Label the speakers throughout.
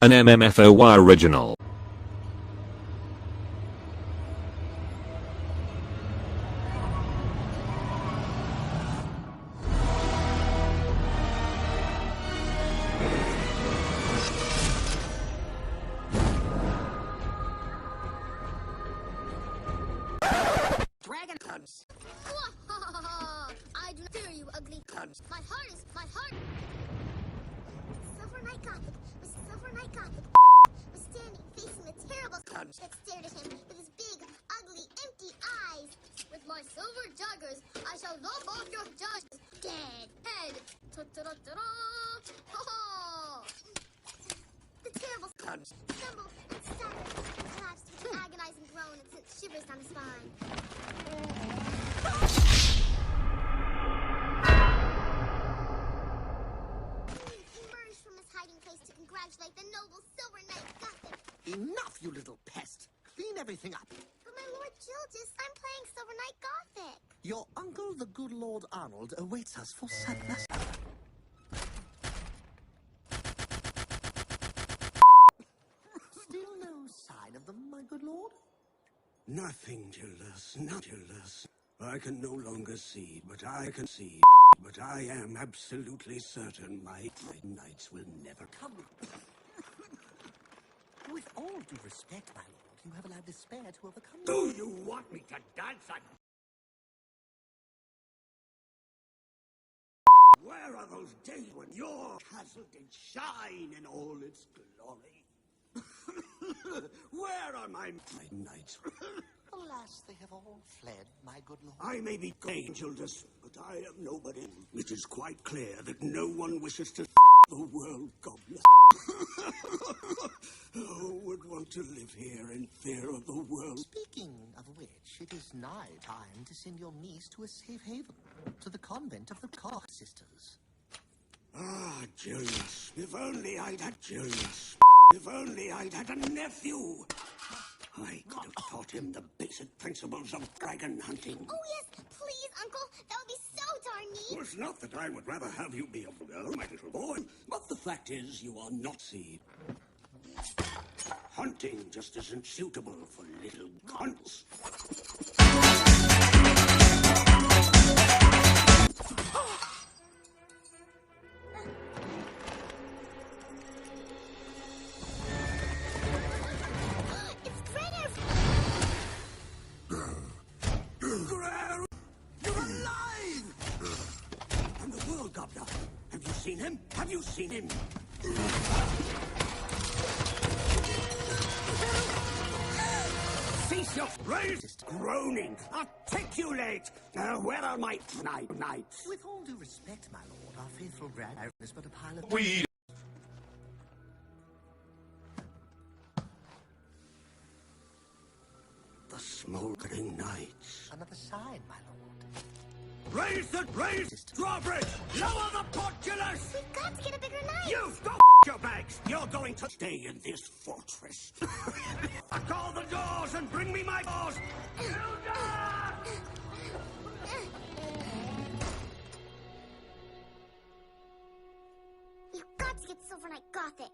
Speaker 1: An MMFOY original.
Speaker 2: Gragon Hunters. I do not fear you, ugly cunts. My heart. Silver Knight Gothic was standing facing the terrible cunts that stared at him with his big, ugly, empty eyes. With my silver daggers, I shall lop off your judge's dead head. Ta-da-da-da-da! Ha-ha! The terrible cunts stumbled and stuttered, collapsed with an agonizing groan and sent shivers down his spine. Emerged from his hiding place to congratulate the noble Silver Knight Gothic.
Speaker 3: Enough, you little pest! Clean everything up.
Speaker 2: But my Lord Gildas, I'm playing Silver Knight Gothic.
Speaker 3: Your uncle, the good Lord Arnold, awaits us for sadness. Still no sign of them, my good lord?
Speaker 4: Nothing, Gildas, not Gildas. I can no longer see, but I can see. But I am absolutely certain my knights will never come.
Speaker 3: With all due respect, my lord, you have allowed despair to overcome you.
Speaker 4: Do you want me to dance on? Where are those days when your castle did shine in all its glory? Where are my knights?
Speaker 3: Alas, they have all fled, my good lord.
Speaker 4: I may be Gildas, but I am nobody. It is quite clear that no one wishes to the world godless. Who would want to live here in fear of the world?
Speaker 3: Speaking of which, it is nigh time to send your niece to a safe haven, to the convent of the Koch sisters.
Speaker 4: Ah, Julius, if only I'd had Julius. If only I'd had a nephew. I could have taught him the basic principles of dragon hunting.
Speaker 2: Oh yes, please, Uncle. That would be so darn neat.
Speaker 4: Well, it's not that I would rather have you be a girl, my little boy, but the fact is you are not seed. Hunting just isn't suitable for little cunts. Have you seen him? Cease your raised groaning. Articulate. Where are my knights?
Speaker 3: With all due respect, my lord, our faithful Gragon is but a pile of...
Speaker 1: We.
Speaker 4: The smoldering knights.
Speaker 3: Another sign, my lord.
Speaker 4: Raise the drawbridge! Lower the portcullis!
Speaker 2: We've got to get a bigger knife.
Speaker 4: You've got your bags! You're going to stay in this fortress. Call the doors and bring me my doors!
Speaker 2: We've got to get Silver Knight Gothic.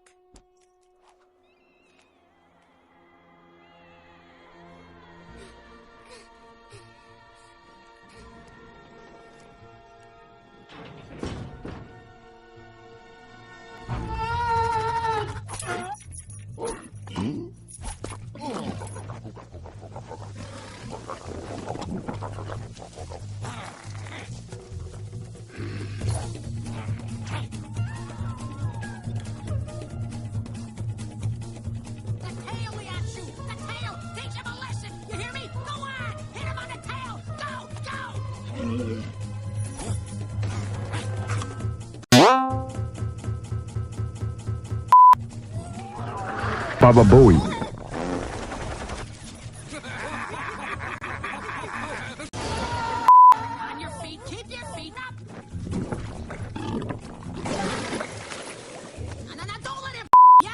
Speaker 5: Baba Bowie.
Speaker 6: On your feet, keep your feet up. No, don't let him ya.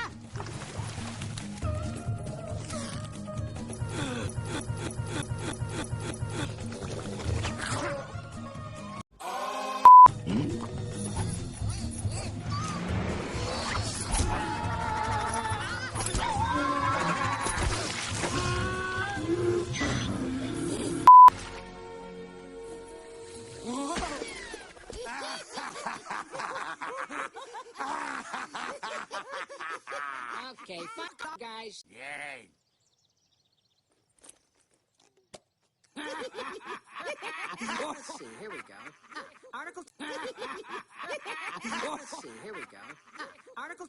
Speaker 6: Okay, fuck off, guys.
Speaker 5: Yay.
Speaker 6: Let's see, here we go. Article. Let's see, here we go. Article.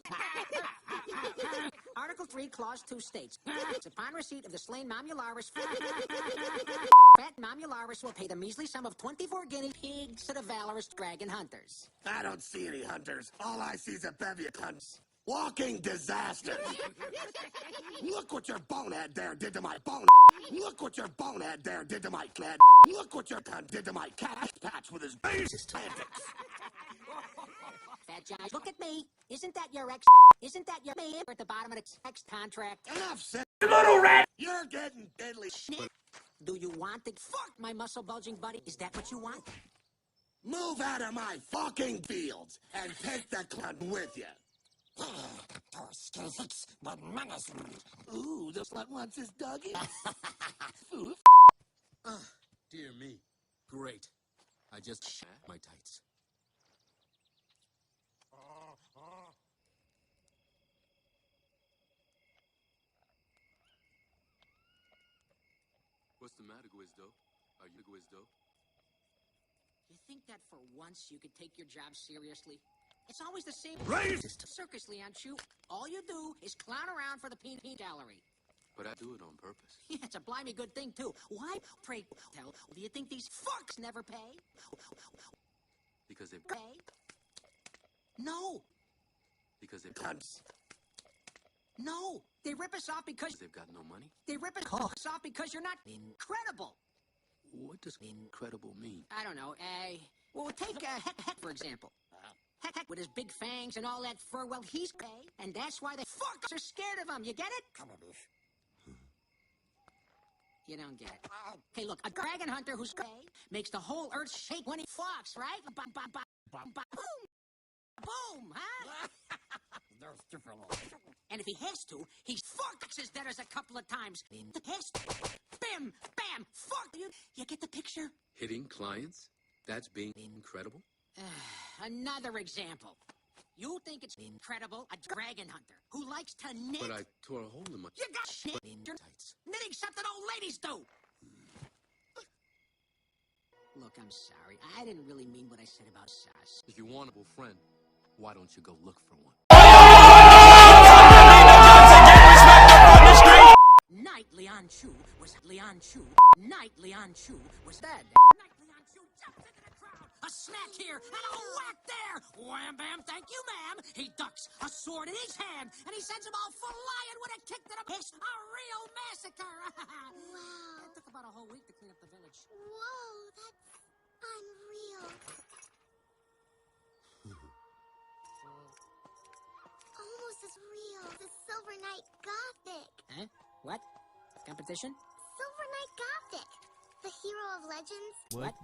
Speaker 6: Article 3, Clause 2 states, upon receipt of the slain Mamularus, fat Mamularus will pay the measly sum of 24 guinea pigs to the valorous Gragon Hunters.
Speaker 5: I don't see any hunters. All I see is a bevy of cunts. Walking disaster. Look what your bonehead there did to my bone. Look what your bonehead there did to my cat. Look what your cunt did to my cat patch with his racist antics.
Speaker 6: Fat Josh, look at me. Isn't that your ex? Isn't that your man at the bottom of the ex contract?
Speaker 5: Enough said, you little rat. You're getting deadly shit.
Speaker 6: Do you want the fuck my muscle bulging buddy? Is that what you want?
Speaker 5: Move out of my fucking fields and take the cunt with you. Ooh, the slut wants his doggy.
Speaker 7: Dear me. Great. I just shat my tights. What's the matter, Guizdo? Are you Guizdo?
Speaker 6: You think that for once you could take your job seriously? It's always the same circus, Leonchu. All you do is clown around for the peen gallery.
Speaker 7: But I do it on purpose.
Speaker 6: Yeah, it's a blimey good thing, too. Why, pray tell, do you think these fucks never pay?
Speaker 7: Because they
Speaker 6: Pay? No.
Speaker 7: because they
Speaker 5: Cunts.
Speaker 6: No. They rip us off because
Speaker 7: they've got no money.
Speaker 6: they rip us off because you're not incredible.
Speaker 7: What does incredible mean?
Speaker 6: I don't know. Well, take Heck, for example. Heck, with his big fangs and all that fur, well, he's gay, and that's why the fucks are scared of him. You get it? You don't get it. Hey, look, a dragon hunter who's gay makes the whole earth shake when he fucks, right? Boom! Boom, huh? And if he has to, he fucks his debtors a couple of times. Has to. Bam! Bam! Fuck! You get the picture?
Speaker 7: Hitting clients? That's being incredible?
Speaker 6: Another example. You think it's incredible, a dragon hunter who likes to knit?
Speaker 7: But I tore a hole in my
Speaker 6: You got shit
Speaker 7: in
Speaker 6: your
Speaker 7: tights.
Speaker 6: knitting something old ladies do. Look, I'm sorry. I didn't really mean what I said about Sas.
Speaker 7: If you want a friend, why don't you go look for one?
Speaker 6: Night Leon Chu was dead. Night Leon Chu jumps into the crowd. A smack here and a whack there. Wham bam, thank you, ma'am. He ducks, a sword in his hand, and he sends them all flying with a kick to the face. A real massacre.
Speaker 2: Wow.
Speaker 6: It took about a whole week to clean up the village.
Speaker 2: Whoa, that's unreal. Almost as real as the Silver Knight Gothic.
Speaker 6: Huh? What? Competition?
Speaker 2: Silver Knight Gothic, the hero of legends.
Speaker 6: What?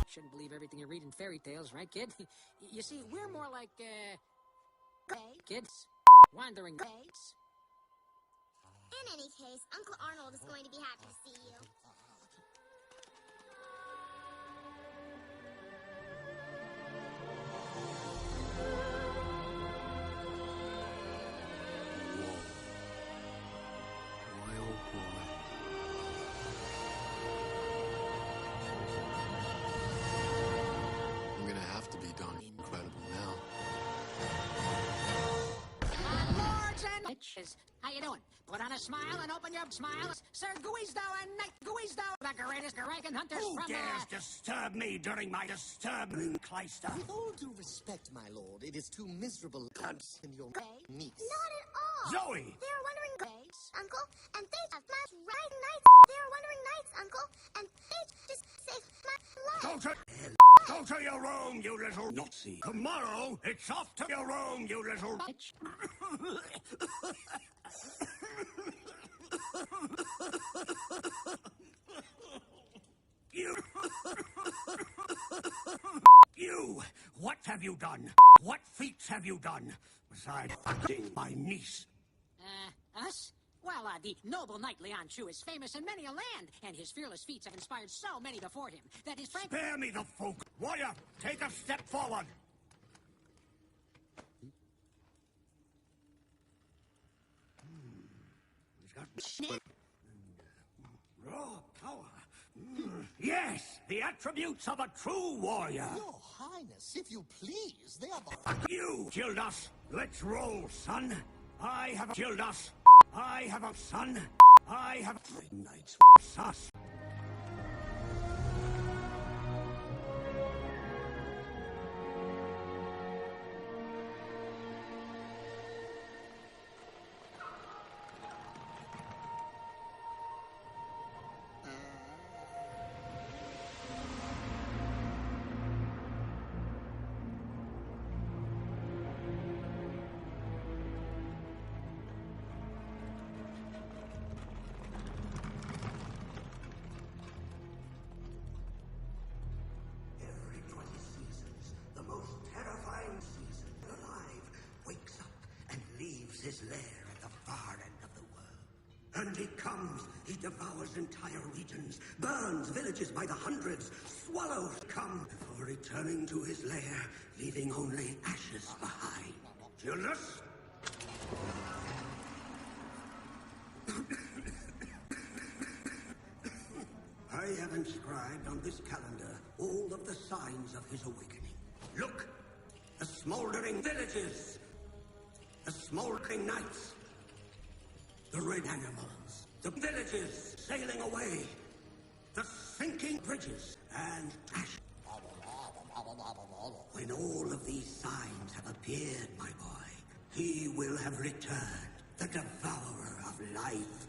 Speaker 6: Shouldn't believe everything you read in fairy tales, right, kid? You see, we're more like, kids. Wandering kids.
Speaker 2: In any case, Uncle Arnold is going to be happy to see you.
Speaker 7: Boy, oh boy. I'm gonna have to be darn incredible now.
Speaker 6: Lords and bitches, how you doing? Put on a smile and open your smiles. Sir Guizdo and Knight Guizdo, the greatest Gragon Hunters
Speaker 4: Who
Speaker 6: from
Speaker 4: dares disturb me during my disturbing clyster?
Speaker 3: With all due respect, my lord, it is too miserable
Speaker 5: Cunts.
Speaker 3: in your niece.
Speaker 2: Not at all.
Speaker 4: Zoe!
Speaker 2: They are wandering
Speaker 6: Gates.
Speaker 2: Uncle, and they have my right knights. They are wandering knights, Uncle, and they just saved my life.
Speaker 4: Go to your room, you little Nazi. Tomorrow, it's off to your room, you little...
Speaker 6: Bitch.
Speaker 4: You... You! What have you done? What feats have you done? Besides fucking my niece.
Speaker 6: Us? Well, the noble knight Lian Chu is famous in many a land, and his fearless feats have inspired so many before him that his frank...
Speaker 4: Spare me the folk. Warrior, take a step forward. He's got raw power. Yes, the attributes of a true warrior.
Speaker 3: Your Highness, if you please, they are the...
Speaker 4: You killed us. Let's roll, son. I have killed us. I have a son. I have knights sus. His lair at the far end of the world. And he comes, he devours entire regions, burns villages by the hundreds, swallows come before returning to his lair, leaving only ashes behind. Julius? I have inscribed on this calendar all of the signs of his awakening. Look, the smoldering villages, the smoldering nights, the red animals, the villages sailing away, the sinking bridges, and ash. When all of these signs have appeared, my boy, he will have returned, the devourer of life,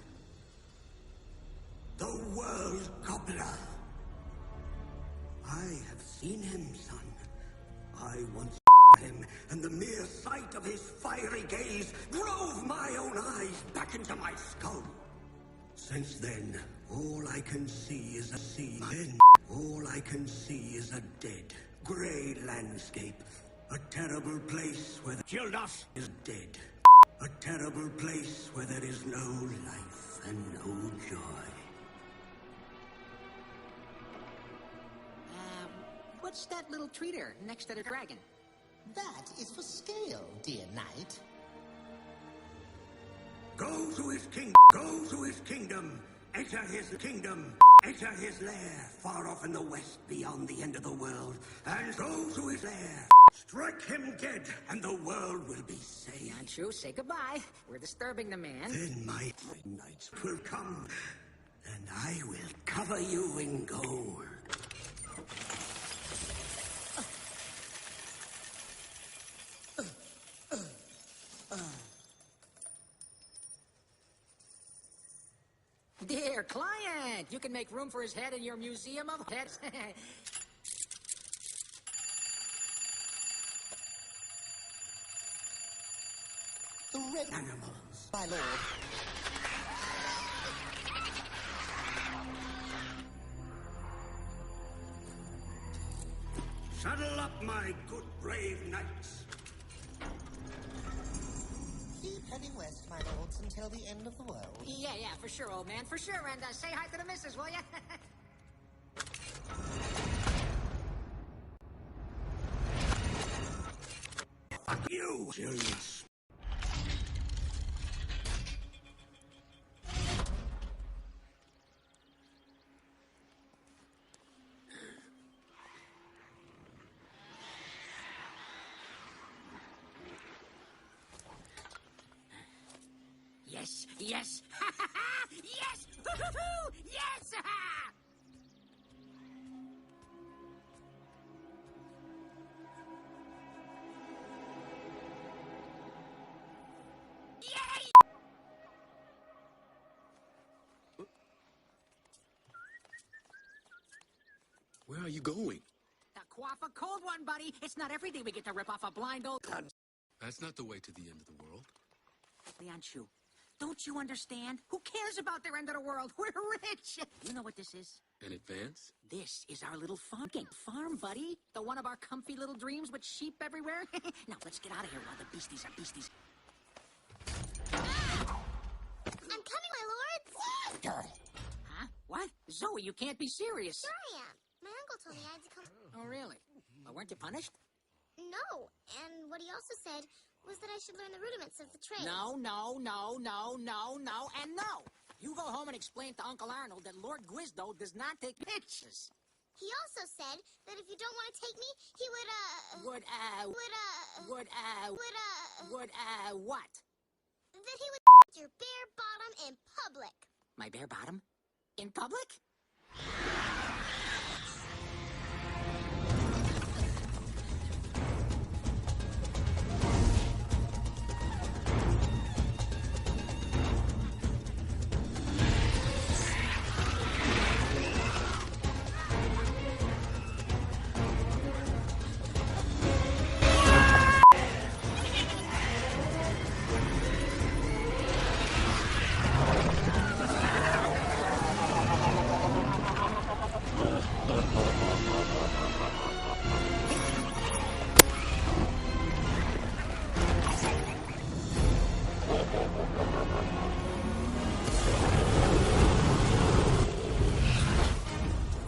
Speaker 4: the world gobbler. I have seen him, son. I once him, and the mere sight of his fiery gaze drove my own eyes back into my skull. Since then, all I can see is a sea. Then, all I can see is a dead, grey landscape. A terrible place where the Gildas is dead. A terrible place where there is no life and no joy.
Speaker 6: What's that little treater next to the dragon?
Speaker 3: That is for scale, dear knight.
Speaker 4: Go to his kingdom, enter his kingdom, enter his lair, far off in the west beyond the end of the world, and go to his lair. Strike him dead, and the world will be saved.
Speaker 6: Lian Chu, say goodbye. We're disturbing the man.
Speaker 4: Then my knights will come, and I will cover you in gold.
Speaker 6: Dear client, you can make room for his head in your museum of heads.
Speaker 3: The red animals, my lord.
Speaker 4: Saddle up, my good brave knights.
Speaker 3: Keep heading west, my lords, until the end of the world.
Speaker 6: Yeah, for sure, old man, for sure. And say hi to the missus, will ya?
Speaker 4: Fuck you, Julius.
Speaker 6: Yes, yes, yes, yes! Yay!
Speaker 7: Where are you going?
Speaker 6: The quaff a cold one, buddy. It's not every day we get to rip off a blind old cunt.
Speaker 7: That's not the way to the end of the world.
Speaker 6: Lian Chu, don't you understand? Who cares about their end of the world? We're rich! You know what this is?
Speaker 7: In advance?
Speaker 6: This is our little farm, buddy. The one of our comfy little dreams with sheep everywhere. Now, let's get out of here while the beasties are beasties.
Speaker 2: I'm coming, my lord.
Speaker 6: Huh? What? Zoe, you can't be serious.
Speaker 2: Sure I am. My uncle told me I had to come.
Speaker 6: Oh, really? Well, weren't you punished?
Speaker 2: No. And what he also said was that I should learn the rudiments of the trade.
Speaker 6: No, and no. You go home and explain to Uncle Arnold that Lord Guizdo does not take pictures.
Speaker 2: He also said that if you don't want to take me, he would,
Speaker 6: what?
Speaker 2: that he would your bare bottom in public.
Speaker 6: My bare bottom? In public?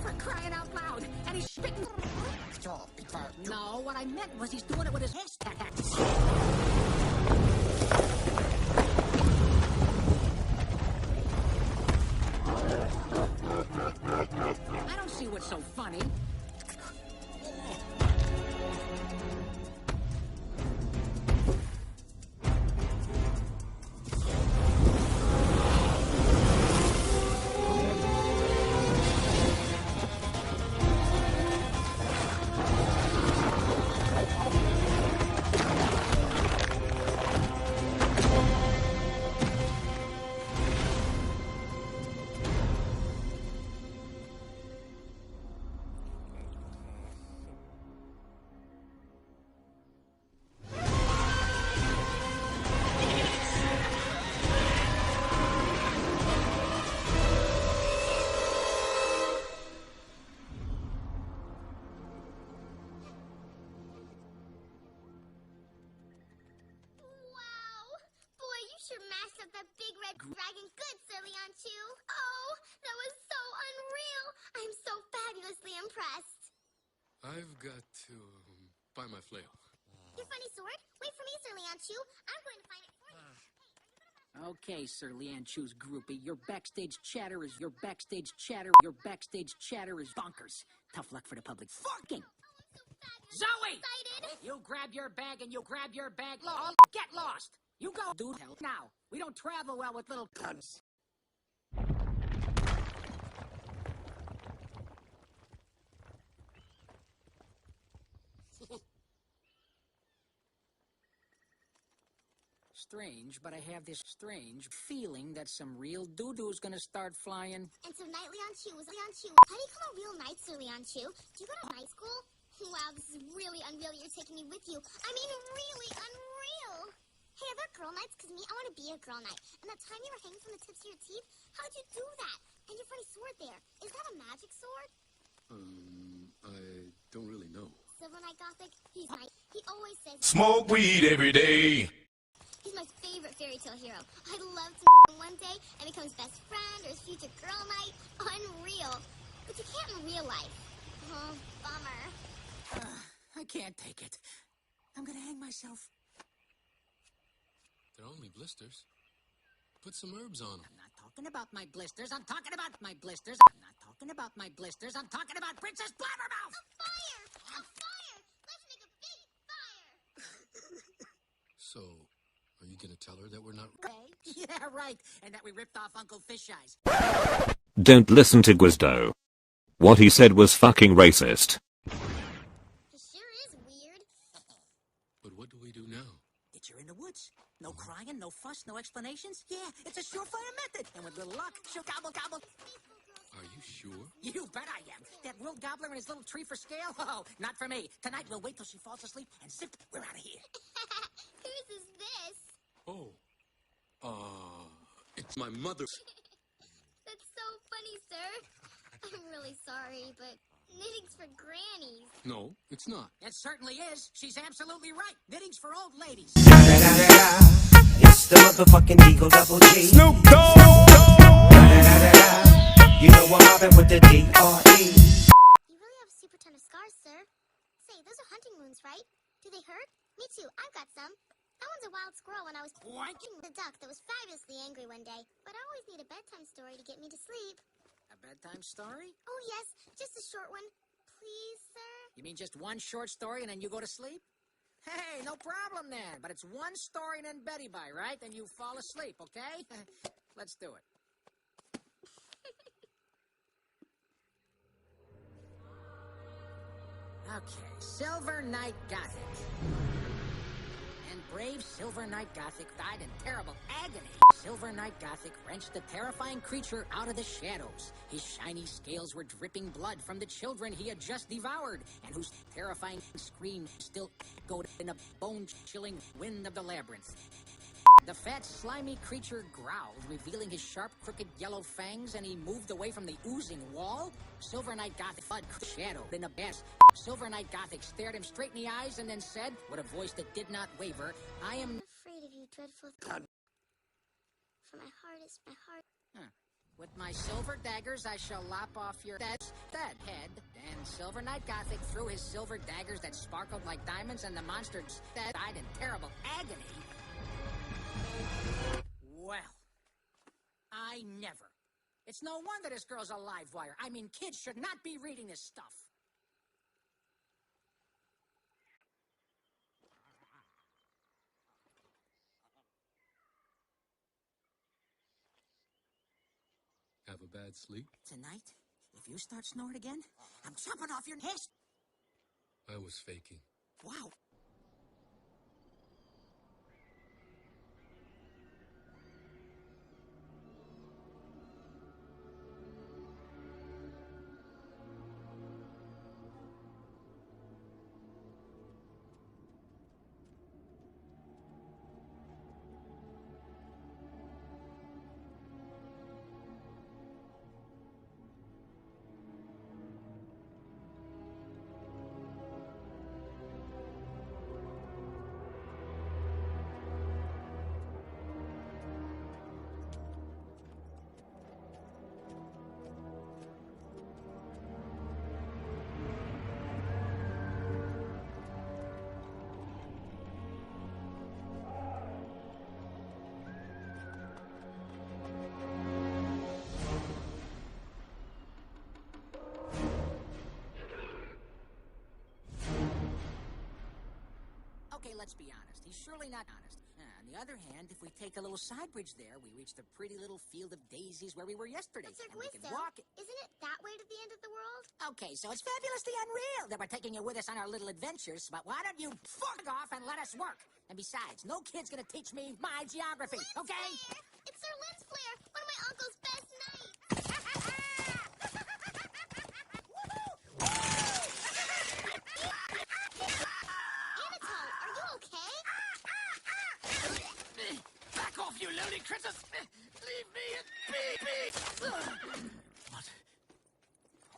Speaker 6: For crying out loud! And he's spitting. No, what I meant was he's doing it with his hands. I don't see what's so funny.
Speaker 2: Wow. Boy, you sure mashed up that big red dragon good, Sir Leonchu. Oh, that was so unreal. I'm so fabulously impressed.
Speaker 7: I've got to buy my flail.
Speaker 2: Your funny sword? Wait for me, Sir Leonchu. I'm going to find it for you.
Speaker 6: Okay, Sir Lianchu's groupie, your backstage chatter is bonkers. Tough luck for the public. Fucking Zoe!
Speaker 2: Excited.
Speaker 6: You grab your bag and you grab your bag. Get lost. You go, dude. Hell, now. We don't travel well with little
Speaker 5: Cunts.
Speaker 6: strange, but I have this strange feeling that some real doo-doo's gonna start flying.
Speaker 2: And so Knight Leonchu was Leonchu. How do you become a real knight, Sir Leonchu? Do you go to high school? Wow, this is really unreal. You're taking me with you. I mean, really unreal. Hey, are there girl knights? Because me, I want to be a girl knight. And that time you were hanging from the tips of your teeth, how'd you do that? And your funny sword there. Is that a magic sword?
Speaker 7: I don't really know.
Speaker 2: Silver Knight Gothic? He's nice. He always says...
Speaker 1: Smoke weed every day.
Speaker 2: He's my favorite fairy tale hero. I'd love to him one day and become his best friend or his future girl knight. Unreal. But you can't in real life. Oh, bummer.
Speaker 6: I can't take it. I'm gonna hang myself.
Speaker 7: They're only blisters. Put some herbs on them.
Speaker 6: I'm not talking about my blisters. I'm talking about my blisters. I'm not talking about my blisters. I'm talking about Princess Blabbermouth!
Speaker 2: A fire! A fire! Let's make a big fire!
Speaker 7: So, are you gonna tell her that we're not...
Speaker 6: Yeah, right. And that we ripped off Uncle Fish Eyes.
Speaker 1: Don't listen to Guizdo. What he said was fucking racist.
Speaker 2: He sure is weird.
Speaker 7: But what do we do now?
Speaker 6: Get you in the woods. No crying, no fuss, no explanations. Yeah, it's a surefire method. And with little luck, she'll gobble gobble.
Speaker 7: Are you sure?
Speaker 6: You bet I am. That world gobbler and his little tree for scale? Oh, not for me. Tonight we'll wait till she falls asleep and zip, we're out of here.
Speaker 2: Whose is this?
Speaker 7: Oh. It's my mother's.
Speaker 2: That's so funny, sir. I I'm really sorry, but knitting's for grannies.
Speaker 7: No, it's not.
Speaker 6: It certainly is. She's absolutely right. Knitting's for old ladies.
Speaker 8: It's the motherfucking Eagle Double G.
Speaker 5: Snoop Dogg!
Speaker 8: You know I'm mobbing with the D.R.E.
Speaker 2: You really have a super ton of scars, sir. Say, those are hunting wounds, right? Do they hurt? Me too. I've got some. That one's a wild squirrel when I was
Speaker 6: Wanking.
Speaker 2: the duck that was fabulously angry one day. But I always need a bedtime story to get me to sleep.
Speaker 6: A bedtime story?
Speaker 2: Oh, yes. Just a short one. Please, sir?
Speaker 6: You mean just one short story and then you go to sleep? Hey, no problem then. But it's one story and then Betty Bye, right? Then you fall asleep, okay? Let's do it. Okay, Silver Knight Gothic. And brave Silver Knight Gothic died in terrible agony. Silver Knight Gothic wrenched the terrifying creature out of the shadows. His shiny scales were dripping blood from the children he had just devoured, and whose terrifying scream still echoed in a bone-chilling wind of the labyrinth. The fat, slimy creature growled, revealing his sharp, crooked yellow fangs, and he moved away from the oozing wall. Silver Knight Gothic shadowed in a bass. Silver Knight Gothic stared him straight in the eyes and then said, with a voice that did not waver, I am...
Speaker 2: I'm afraid of you, dreadful... For my heart is my heart.
Speaker 6: With my silver daggers, I shall lop off your dead head. And Silver Knight Gothic threw his silver daggers that sparkled like diamonds, and the monster died in terrible agony. Well, I never. It's no wonder this girl's a live wire. I mean, kids should not be reading this stuff.
Speaker 7: Have a bad sleep?
Speaker 6: Tonight, if you start snoring again, I'm chopping off your head.
Speaker 7: I was faking.
Speaker 6: Wow. Okay, let's be honest. He's surely not honest. On the other hand, if we take a little side bridge there, we reach the pretty little field of daisies where we were yesterday.
Speaker 2: But Sir
Speaker 6: And we can
Speaker 2: Guisto,
Speaker 6: walk...
Speaker 2: isn't it that way to the end of the world?
Speaker 6: Okay, so it's fabulously unreal that we're taking you with us on our little adventures, but why don't you fuck off and let us work? And besides, no kid's gonna teach me my geography, okay?
Speaker 2: Flare! It's Sir Lens Flare, one of my uncle's best knights. Anatole, are you okay?
Speaker 6: Back off, you loony critters! Leave me in peace!
Speaker 3: What?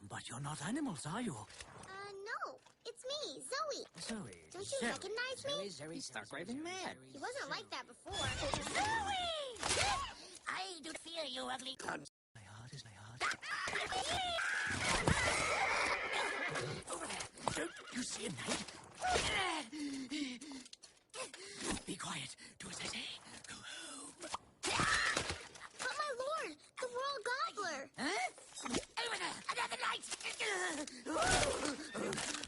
Speaker 3: But you're not animals, are you?
Speaker 2: No. It's me, Zoe.
Speaker 3: Zoe.
Speaker 2: Don't you recognize me?
Speaker 6: Zoe, start raving mad.
Speaker 2: He wasn't like that before.
Speaker 6: Zoe! I do fear you, ugly cunt.
Speaker 3: My heart is my heart.
Speaker 6: Over there. Don't you see a knight?
Speaker 3: Be quiet. Do as I say. Go home.
Speaker 2: But my lord, the World Gobbler.
Speaker 6: Huh? Over there! Another knight!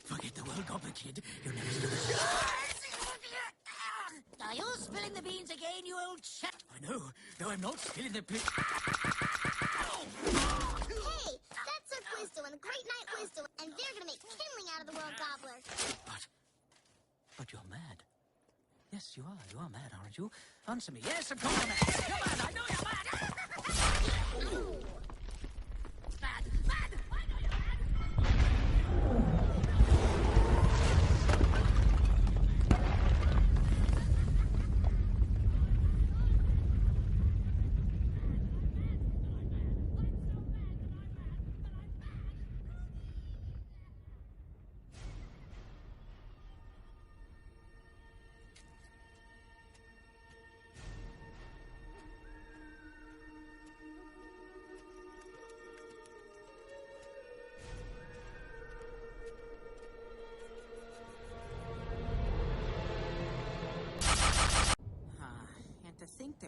Speaker 3: Forget the World Gobbler, kid. You'll never steal the...
Speaker 6: Are you spilling the beans again, you old chap?
Speaker 3: I know. No, I'm not spilling the...
Speaker 2: Hey, that's Sir Guisto and the Great Knight Wisdom, and they're gonna make kindling out of the World Gobbler.
Speaker 3: But you're mad. Yes, you are. You are mad, aren't you? Answer me. Yes, of course I'm mad. You're mad. I know you're mad.
Speaker 6: Mad! Mad! I know you're mad!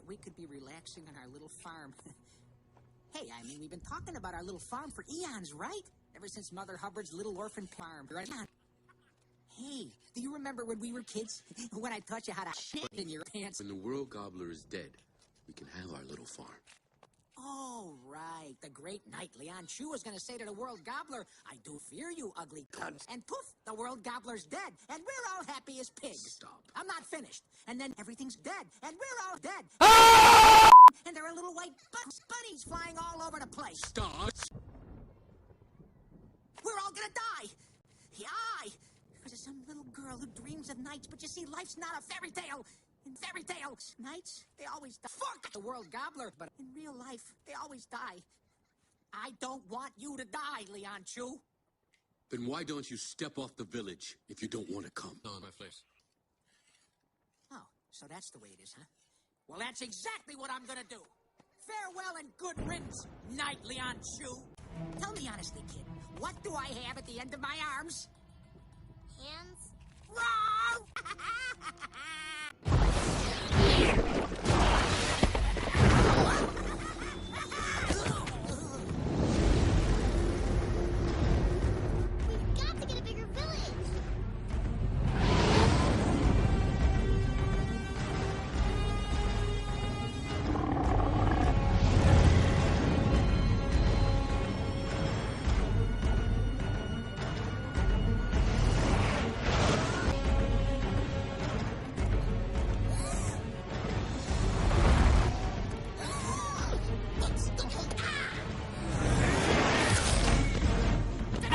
Speaker 6: we could be relaxing on our little farm. Hey, I mean, we've been talking about our little farm for eons, right? Ever since Mother Hubbard's little orphan farm, right? Hey, do you remember when we were kids? When I taught you how to shit in your pants?
Speaker 7: When the world gobbler is dead, we can have our little farm.
Speaker 6: Oh, right. The great knight Leon Chu was going to say to the world gobbler, I do fear you, ugly cunts. And poof, the world gobbler's dead, and we're all happy as pigs.
Speaker 7: Stop.
Speaker 6: I'm not finished. And then everything's dead, and we're all dead. And there are little white bunnies flying all over the place.
Speaker 7: Stop.
Speaker 6: We're all gonna die. Yeah, because of some little girl who dreams of knights. But you see, life's not a fairy tale. In fairy tales, knights, they always die. Fuck the world gobbler. But in real life, they always die. I don't want you to die, Leon Chu.
Speaker 7: Then why don't you step off the village if you don't want to come? On my place.
Speaker 6: Oh, so that's the way it is, huh? Well, that's exactly what I'm gonna do. Farewell and good riddance, Knight Leon Chu. Tell me honestly, kid, what do I have at the end of my arms?
Speaker 2: Hands?
Speaker 6: Roar!
Speaker 2: We've got to get a bigger village.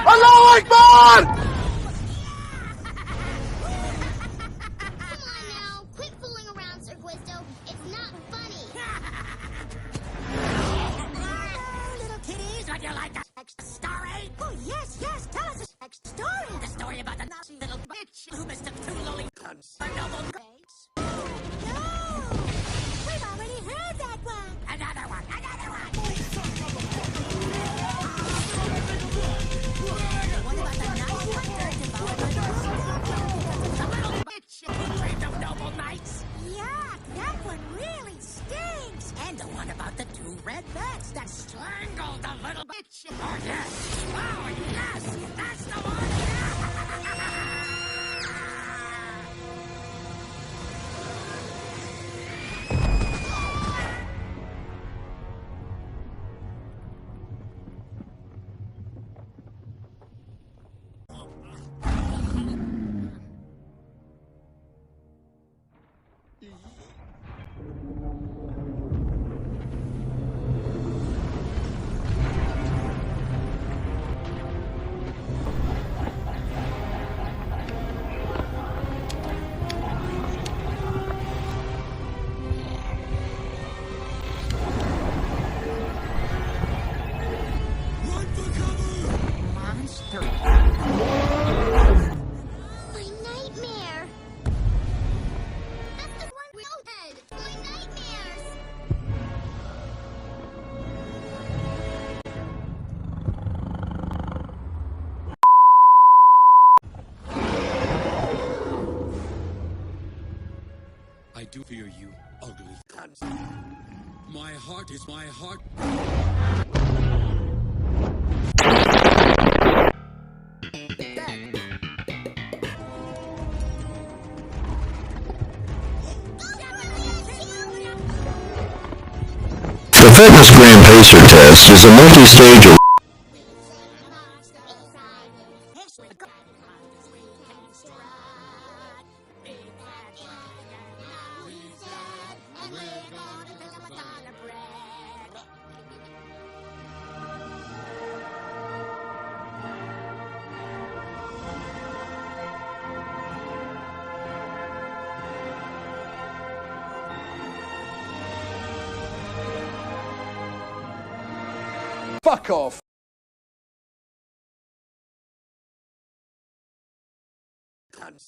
Speaker 5: Allahu Akbar!
Speaker 2: Come on now, quit fooling around, Sir Guisto. It's not funny.
Speaker 6: Little kitties, would you like a story? Oh, yes, tell us a story. The story about the Nazi little bitch who mistook two lowly cunts for noble grades. No! We've already heard that one. Another one. What about the nice hunter devoured by the little bitch who dreamed of noble knights? Yeah, that one really stinks. And the one about the two red bats that strangled the little bitch. Oh, yes, that's the one. Monster.
Speaker 2: My nightmare. That's the one we all had. My nightmares.
Speaker 7: I do fear you, ugly cunts. My heart is my heart.
Speaker 9: The Fitness Gram Pacer Test is a multi-stage
Speaker 5: Fuck off!
Speaker 7: Cunts.